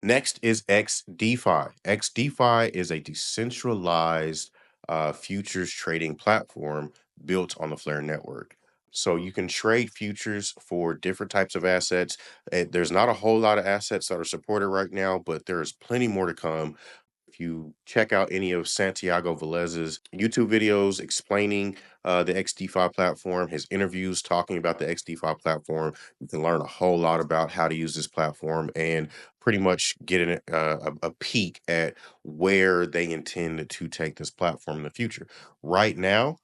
Next is XDFi. XDFi is a decentralized futures trading platform built on the Flare network. So you can trade futures for different types of assets. There's not a whole lot of assets that are supported right now, but there's plenty more to come. If you check out any of Santiago Velez's YouTube videos explaining the XDeFi platform, his interviews talking about the XDeFi platform, you can learn a whole lot about how to use this platform and pretty much get a peek at where they intend to take this platform in the future. Right now,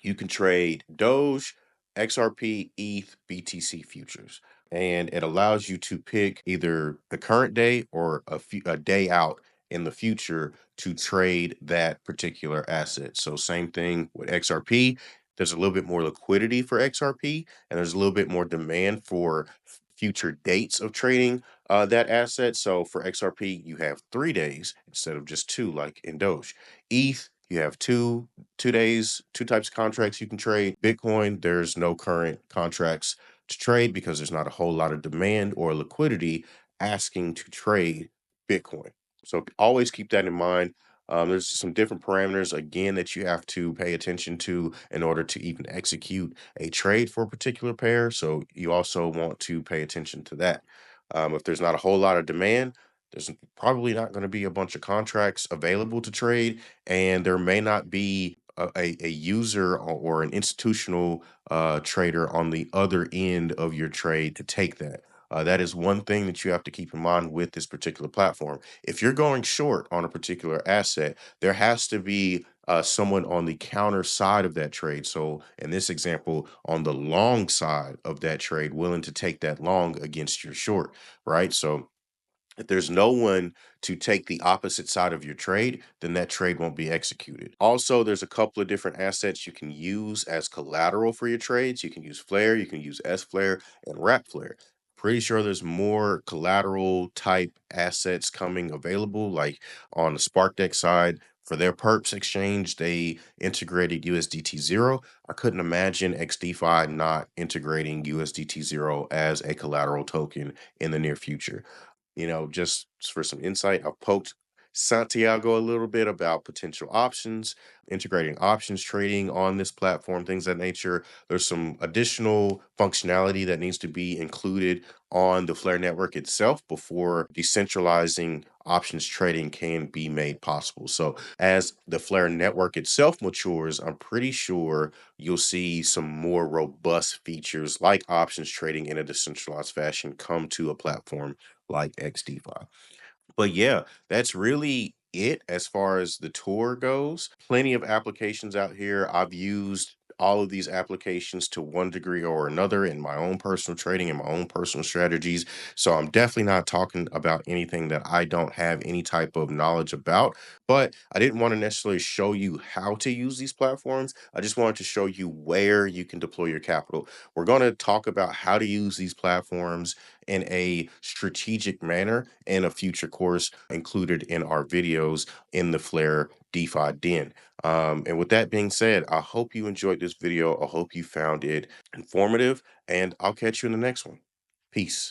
you can trade Doge, XRP, ETH, BTC futures, and it allows you to pick either the current day or a day out in the future to trade that particular asset. So same thing with XRP. There's a little bit more liquidity for XRP, and there's a little bit more demand for future dates of trading that asset. So for XRP, you have 3 days instead of just two, like in Doge. ETH, you have 2 days, two types of contracts you can trade. Bitcoin, there's no current contracts to trade because there's not a whole lot of demand or liquidity asking to trade Bitcoin. So always keep that in mind. There's some different parameters again that you have to pay attention to in order to even execute a trade for a particular pair. So you also want to pay attention to that. If there's not a whole lot of demand, there's probably not going to be a bunch of contracts available to trade, and there may not be a user or an institutional trader on the other end of your trade to take that. That is one thing that you have to keep in mind with this particular platform. If you're going short on a particular asset, there has to be someone on the counter side of that trade. So, in this example, on the long side of that trade, willing to take that long against your short, right? So, if there's no one to take the opposite side of your trade, then that trade won't be executed. Also, there's a couple of different assets you can use as collateral for your trades. You can use Flare, you can use S Flare, and Wrap Flare. Pretty sure there's more collateral type assets coming available, like on the SparkDeck side. For their perps exchange, they integrated USDT Zero. I couldn't imagine XDeFi not integrating USDT Zero as a collateral token in the near future. Just for some insight, I've poked Santiago a little bit about potential options, integrating options trading on this platform, things of that nature. There's some additional functionality that needs to be included on the Flare network itself before decentralizing options trading can be made possible. So, as the Flare network itself matures, I'm pretty sure you'll see some more robust features like options trading in a decentralized fashion come to a platform like XDeFi. But yeah, that's really it as far as the tour goes. Plenty of applications out here. I've used all of these applications to one degree or another in my own personal trading and my own personal strategies. So I'm definitely not talking about anything that I don't have any type of knowledge about. But I didn't want to necessarily show you how to use these platforms. I just wanted to show you where you can deploy your capital. We're going to talk about how to use these platforms in a strategic manner in a future course included in our videos in the Flare DeFi Den. And with that being said, I hope you enjoyed this video. I hope you found it informative, and I'll catch you in the next one. Peace.